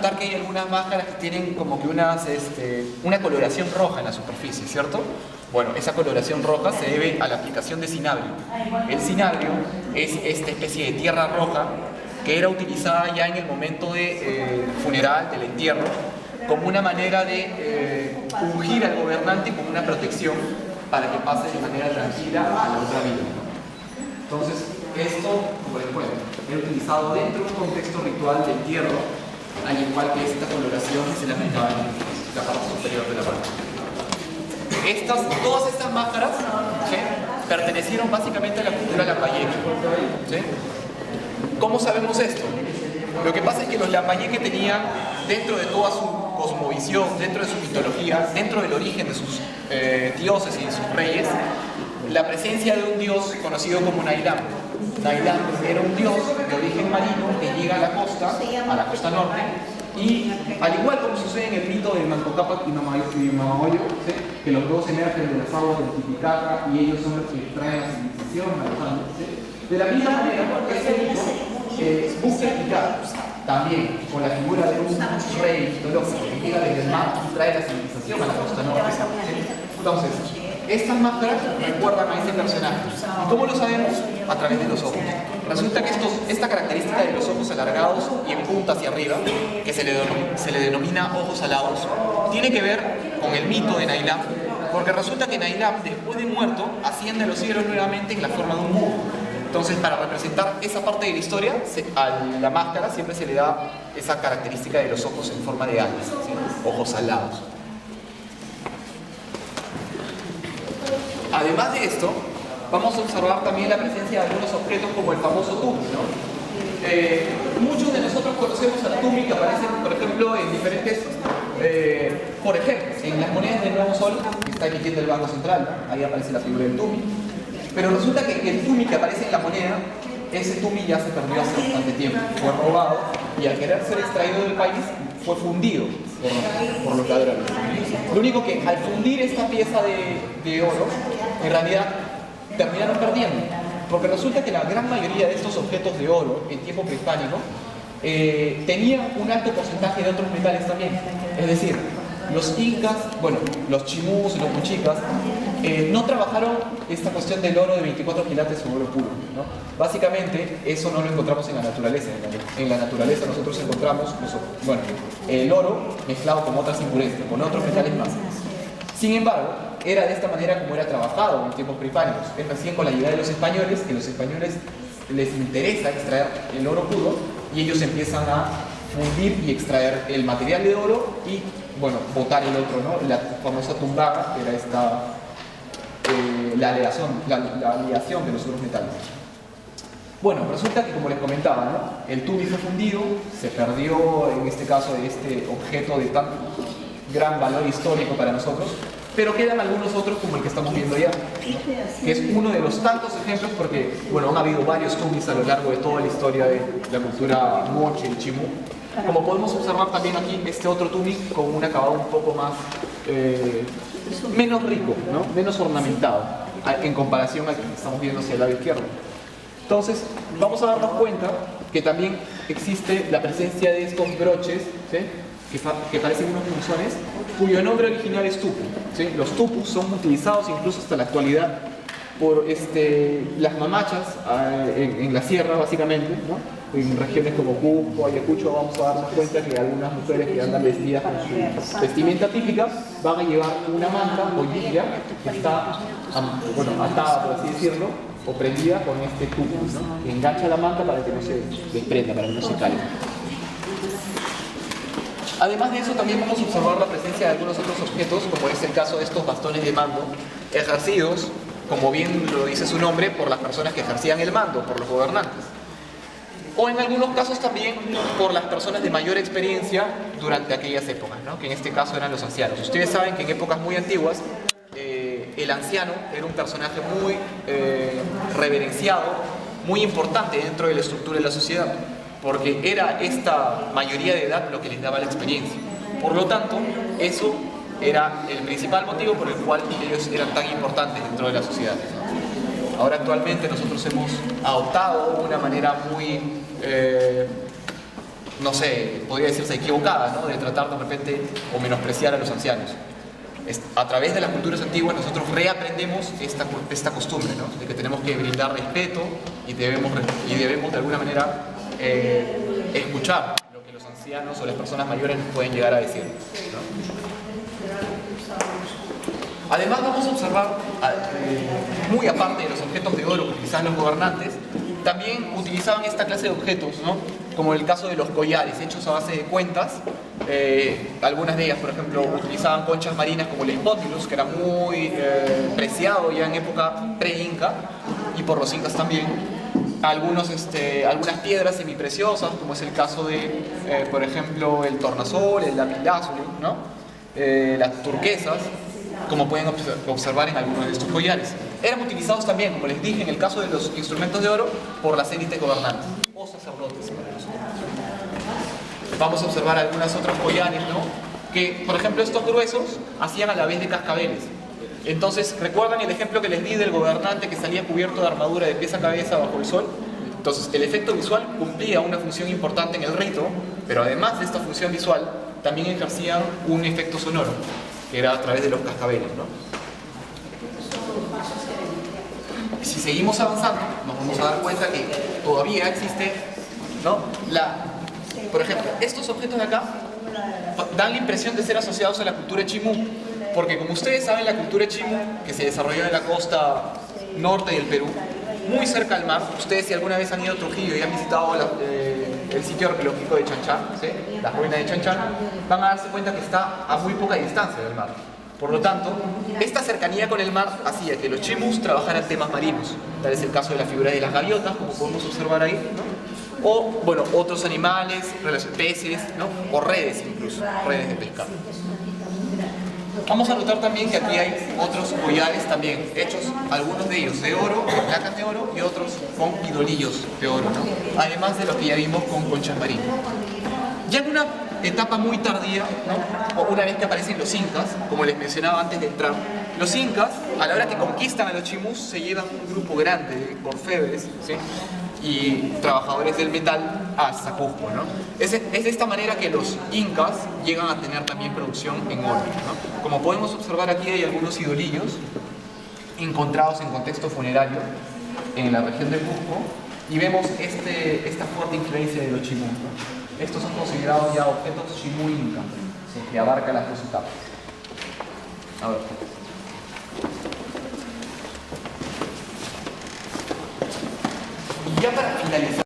notar que hay algunas máscaras que tienen como que una coloración roja en la superficie, ¿cierto? Bueno, esa coloración roja se debe a la aplicación de cinabrio. El cinabrio es esta especie de tierra roja que era utilizada ya en el momento de funeral, del entierro, como una manera de ungir al gobernante como una protección para que pase de manera tranquila a la otra vida, ¿no? Entonces, esto, como les cuento, era utilizado dentro de un contexto ritual de entierro, al igual que esta coloración que se le aplicaba en la parte superior de la mano. Todas estas máscaras, ¿sí?, pertenecieron básicamente a la cultura lambayeque, ¿sí? ¿Cómo sabemos esto? Lo que pasa es que los lambayeque tenían, dentro de toda su cosmovisión, dentro de su mitología, dentro del origen de sus dioses y de sus reyes, la presencia de un dios conocido como Nailam. Nailam era un dios de origen marino que llega a la costa norte, y al igual como sucede en el mito de Manco Cápac y Mamamoyo, ¿sí?, que los dos emergen de las aguas del Titicaca y ellos son los que traen la civilización, ¿sí?, de la misma manera, este mito busca explicar también con la figura de un rey mitológico que llega desde el mar y trae la civilización a la costa norte, ¿sí? Entonces, estas máscaras recuerdan a ese personaje. ¿Y cómo lo sabemos? A través de los ojos. Resulta que esta característica de los ojos alargados y en punta hacia arriba, que se le denomina ojos alados, tiene que ver con el mito de Nailam, porque resulta que Nailam, después de muerto, asciende a los cielos nuevamente en la forma de un búho. Entonces, para representar esa parte de la historia, a la máscara siempre se le da esa característica de los ojos en forma de alas, ¿sí?, ojos alados. Además de esto, vamos a observar también la presencia de algunos objetos como el famoso tumi, ¿no? Muchos de nosotros conocemos al tumi, que aparecen, por ejemplo, en diferentes... por ejemplo, en las monedas del Nuevo Sol, que está emitiendo el Banco Central, ahí aparece la figura del tumi. Pero resulta que el tumi que aparece en la moneda, ese tumi ya se perdió hace bastante tiempo, fue robado, y al querer ser extraído del país, fue fundido por los ladrones. Lo único que al fundir esta pieza de oro, en realidad terminaron perdiendo, porque resulta que la gran mayoría de estos objetos de oro en tiempo prehispánico tenían un alto porcentaje de otros metales también. Es decir, los incas, bueno, los chimús, los muchicas, no trabajaron esta cuestión del oro de 24 quilates o oro puro, ¿no? Básicamente, eso no lo encontramos en la naturaleza. En la naturaleza nosotros encontramos, bueno, el oro mezclado con otras impurezas, con otros metales más. Sin embargo, era de esta manera como era trabajado en tiempos prehispánicos. Es recién con la llegada de los españoles que los españoles les interesa extraer el oro puro y ellos empiezan a fundir y extraer el material de oro y, bueno, botar el otro, ¿no? La famosa tumbaga, que era la aleación de los otros metales. Bueno, resulta que, como les comentaba, ¿no?, el tumi fue fundido, se perdió en este caso de este objeto de tan gran valor histórico para nosotros, pero quedan algunos otros como el que estamos viendo ya, ¿no?, que es uno de los tantos ejemplos, porque, bueno, han habido varios tumis a lo largo de toda la historia de la cultura moche y chimú. Como podemos observar también aquí este otro tumi con un acabado un poco más menos rico, ¿no?, menos ornamentado en comparación al que estamos viendo hacia el lado izquierdo. Entonces vamos a darnos cuenta que también existe la presencia de estos broches, ¿sí?, que parecen unos punzones, cuyo nombre original es tupu, ¿sí? Los tupus son utilizados incluso hasta la actualidad por las mamachas en la sierra, básicamente, ¿no? En regiones como Cusco, Ayacucho, vamos a darnos cuenta que algunas mujeres que andan vestidas con su vestimenta típica van a llevar una manta o lluvia que está, bueno, atada, por así decirlo, o prendida con este tubo, ¿no?, que engancha la manta para que no se desprenda, para que no se caiga. Además de eso, también vamos a observar la presencia de algunos otros objetos, como es el caso de estos bastones de mando, ejercidos, como bien lo dice su nombre, por las personas que ejercían el mando, por los gobernantes. O en algunos casos también por las personas de mayor experiencia durante aquellas épocas, ¿no?, que en este caso eran los ancianos. Ustedes saben que en épocas muy antiguas el anciano era un personaje muy reverenciado, muy importante dentro de la estructura de la sociedad, porque era esta mayoría de edad lo que les daba la experiencia. Por lo tanto, eso era el principal motivo por el cual ellos eran tan importantes dentro de la sociedad. Ahora actualmente nosotros hemos adoptado una manera muy no sé, podría decirse equivocada, ¿no? De tratar de repente o menospreciar a los ancianos. A través de las culturas antiguas nosotros reaprendemos esta costumbre, ¿no? De que tenemos que brindar respeto y debemos de alguna manera escuchar lo que los ancianos o las personas mayores nos pueden llegar a decir, ¿no? Además vamos a observar, muy aparte de los objetos de oro que utilizaban los gobernantes, también utilizaban esta clase de objetos, ¿no? Como el caso de los collares, hechos a base de cuentas. Algunas de ellas, por ejemplo, utilizaban conchas marinas como el espótilus, que era muy preciado ya en época pre-inca, y por los incas también. Algunas piedras semipreciosas, como es el caso de, por ejemplo, el tornasol, el lapislázuli, ¿no? Las turquesas, como pueden observar en algunos de estos collares. Eran utilizados también, como les dije, en el caso de los instrumentos de oro, por las élites gobernantes o sacerdotes. Vamos a observar algunos otros collares, ¿no? Que, por ejemplo, estos gruesos hacían a la vez de cascabeles. Entonces, ¿recuerdan el ejemplo que les di del gobernante que salía cubierto de armadura de pies a cabeza bajo el sol? Entonces, el efecto visual cumplía una función importante en el rito, pero además de esta función visual, también ejercía un efecto sonoro, que era a través de los cascabeles, ¿no? Si seguimos avanzando, nos vamos a dar cuenta que todavía existe, ¿no? Por ejemplo, estos objetos de acá dan la impresión de ser asociados a la cultura chimú, porque como ustedes saben, la cultura chimú, que se desarrolló en la costa norte del Perú, muy cerca al mar. Ustedes, si alguna vez han ido a Trujillo y han visitado el sitio arqueológico de Chan Chan, ¿sí? Las ruinas de Chan Chan, van a darse cuenta que está a muy poca distancia del mar. Por lo tanto, esta cercanía con el mar hacía que los chimus trabajaran temas marinos. Tal es el caso de la figura de las gaviotas, como podemos observar ahí, ¿no? O, bueno, otros animales, peces, ¿no? O redes incluso, redes de pesca. Vamos a notar también que aquí hay otros collares también, hechos algunos de ellos de oro, con placas de oro, y otros con idolillos de oro, ¿no? Además de los que ya vimos con conchas marinas. Ya en una etapa muy tardía, ¿no? O una vez que aparecen los incas, como les mencionaba antes de entrar, los incas, a la hora que conquistan a los chimús, se llevan un grupo grande de orfebres, ¿sí? Y trabajadores del metal hasta Cusco, ¿no? Es de esta manera que los incas llegan a tener también producción en oro, ¿no? Como podemos observar aquí, hay algunos idolillos encontrados en contexto funerario en la región de Cusco, y vemos esta fuerte influencia de los chimús, ¿no? Estos son considerados ya objetos chimú inca, ¿sí? Que abarcan las dos etapas. A ver. Y ya para finalizar,